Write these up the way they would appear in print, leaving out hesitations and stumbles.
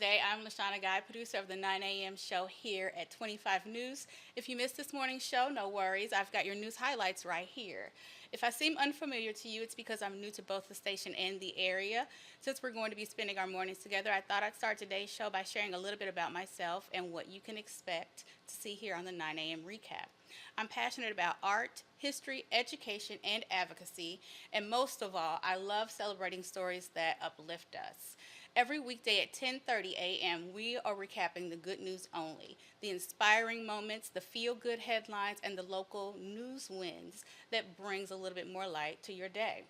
day. I'm LaShawna Guy, producer of the 9 a.m. show here at 25 News. If you missed this morning's show, no worries. I've got your news highlights right here. If I seem unfamiliar to you, it's because I'm new to both the station and the area. Since we're going to be spending our mornings together, I thought I'd start today's show by sharing a little bit about myself and what you can expect to see here on the 9 a.m. recap. I'm passionate about art, history, education, and advocacy, and most of all, I love celebrating stories that uplift us. Every weekday at 10:30 a.m., we are recapping the good news only, the inspiring moments, the feel-good headlines, and the local news wins that brings a little bit more light to your day.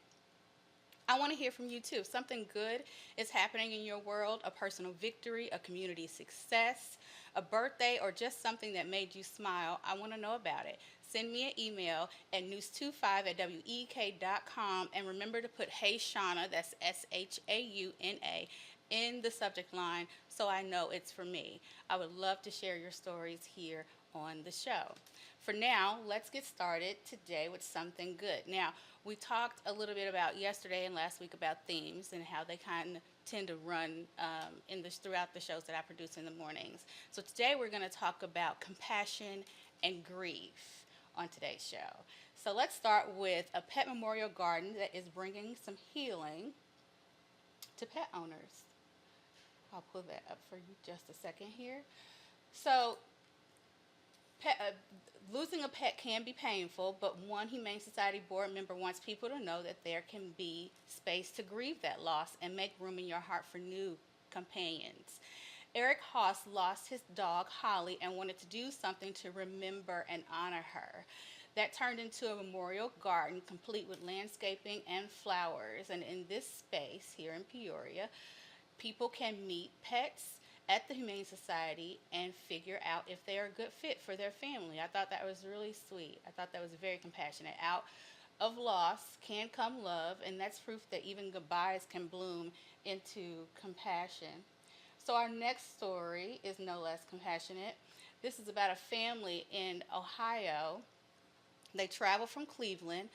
I want to hear from you too. If something good is happening in your world, a personal victory, a community success, a birthday, or just something that made you smile, I want to know about it. Send me an email at news25@week.com and remember to put Hey Shauna, that's SHAUNA, in the subject line so I know it's for me. I would love to share your stories here on the show. For now, let's get started today with something good. Now, we talked a little bit about yesterday and last week about themes and how they kind of tend to run throughout the shows that I produce in the mornings. So today we're going to talk about compassion and grief on today's show. So let's start with a pet memorial garden that is bringing some healing to pet owners. I'll pull that up for you just a second here. So Pet, losing a pet can be painful, but one Humane Society board member wants people to know that there can be space to grieve that loss and make room in your heart for new companions. Eric Haas lost his dog Holly and wanted to do something to remember and honor her. That turned into a memorial garden complete with landscaping and flowers. And in this space here in Peoria, people can meet pets at the Humane Society and figure out if they're a good fit for their family. I thought that was really sweet. I thought that was very compassionate. Out of loss can come love, and that's proof that even goodbyes can bloom into compassion. So our next story is no less compassionate. This is about a family in Ohio. They travel from Cleveland.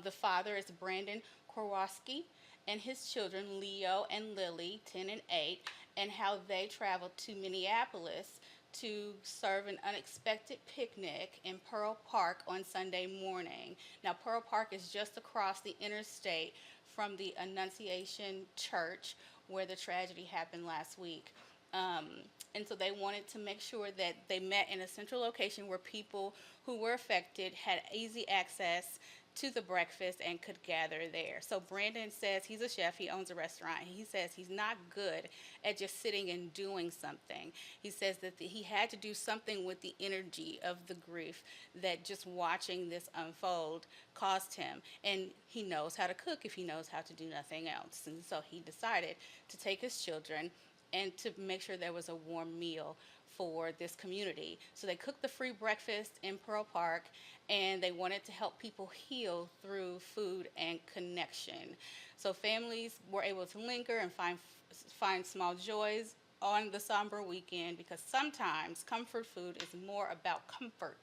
The father is Brandon Korwowski, and his children, Leo and Lily, 10 and 8, and how they traveled to Minneapolis to serve an unexpected picnic in Pearl Park on Sunday morning. Now, Pearl Park is just across the interstate from the Annunciation Church where the tragedy happened last week. Um, and so they wanted to make sure that they met in a central location where people who were affected had easy access to the breakfast and could gather there. So Brandon says he's a chef, he owns a restaurant. He says he's not good at just sitting and doing something. He says that he had to do something with the energy of the grief that just watching this unfold caused him. And he knows how to cook if he knows how to do nothing else. And so he decided to take his children and to make sure there was a warm meal for this community. So they cooked the free breakfast in Pearl Park, and they wanted to help people heal through food and connection. So families were able to linger and find small joys on the somber weekend, because sometimes comfort food is more about comfort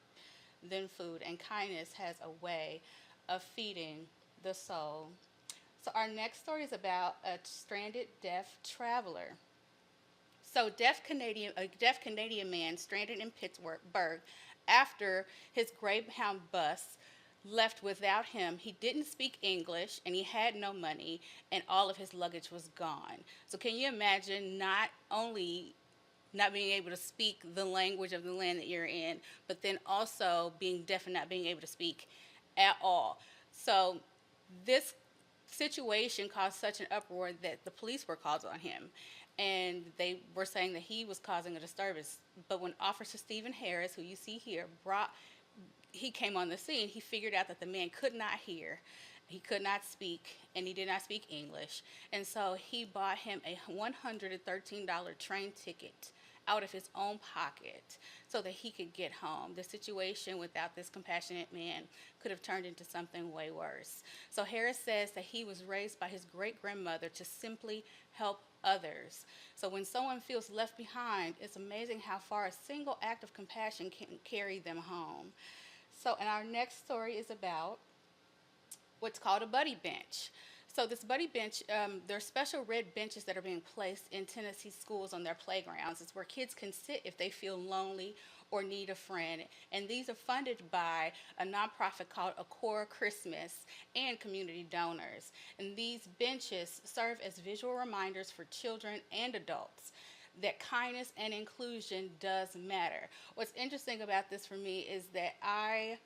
than food, and kindness has a way of feeding the soul. So our next story is about a stranded deaf traveler. So, a deaf Canadian man stranded in Pittsburgh after his Greyhound bus left without him. He didn't speak English and he had no money, and all of his luggage was gone. So, can you imagine not only not being able to speak the language of the land that you're in, but then also being deaf and not being able to speak at all? So, this situation caused such an uproar that the police were called on him, and they were saying that he was causing a disturbance. But when Officer Stephen Harris, who you see here, he came on the scene, he figured out that the man could not hear, he could not speak, and he did not speak English. And so he bought him a $113 train ticket out of his own pocket so that he could get home. The situation without this compassionate man could have turned into something way worse. So Harris says that he was raised by his great-grandmother to simply help others. So when someone feels left behind, it's amazing how far a single act of compassion can carry them home. So, and our next story is about what's called a buddy bench. So this buddy bench, there are special red benches that are being placed in Tennessee schools on their playgrounds. It's where kids can sit if they feel lonely or need a friend. And these are funded by a nonprofit called Acora Christmas and community donors. And these benches serve as visual reminders for children and adults that kindness and inclusion does matter. What's interesting about this for me is that I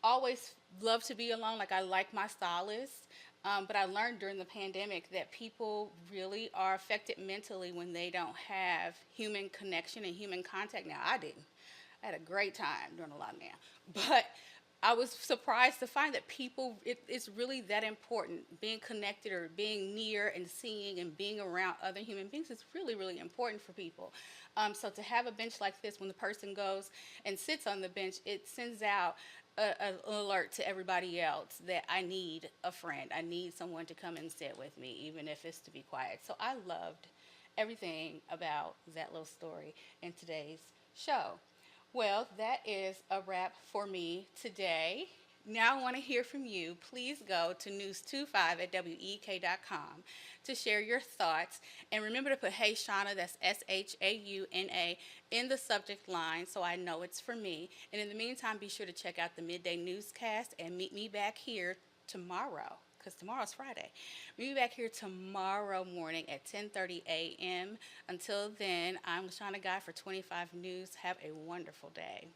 always love to be alone. Like I like my stylist, but I learned during the pandemic that people really are affected mentally when they don't have human connection and human contact. Now I didn't. I had a great time during the lockdown, but I was surprised to find that it's really that important. Being connected or being near and seeing and being around other human beings is really, really important for people. So to have a bench like this, when the person goes and sits on the bench, it sends out an alert to everybody else that I need a friend. I need someone to come and sit with me, even if it's to be quiet. So I loved everything about that little story in today's show. Well, that is a wrap for me today. Now I want to hear from you. Please go to news25 at WEK.com to share your thoughts. And remember to put Hey Shauna, that's SHAUNA, in the subject line so I know it's for me. And in the meantime, be sure to check out the midday newscast and meet me back here tomorrow, because tomorrow's Friday. Meet me back here tomorrow morning at 10:30 a.m. Until then, I'm Shauna Guy for 25 News. Have a wonderful day.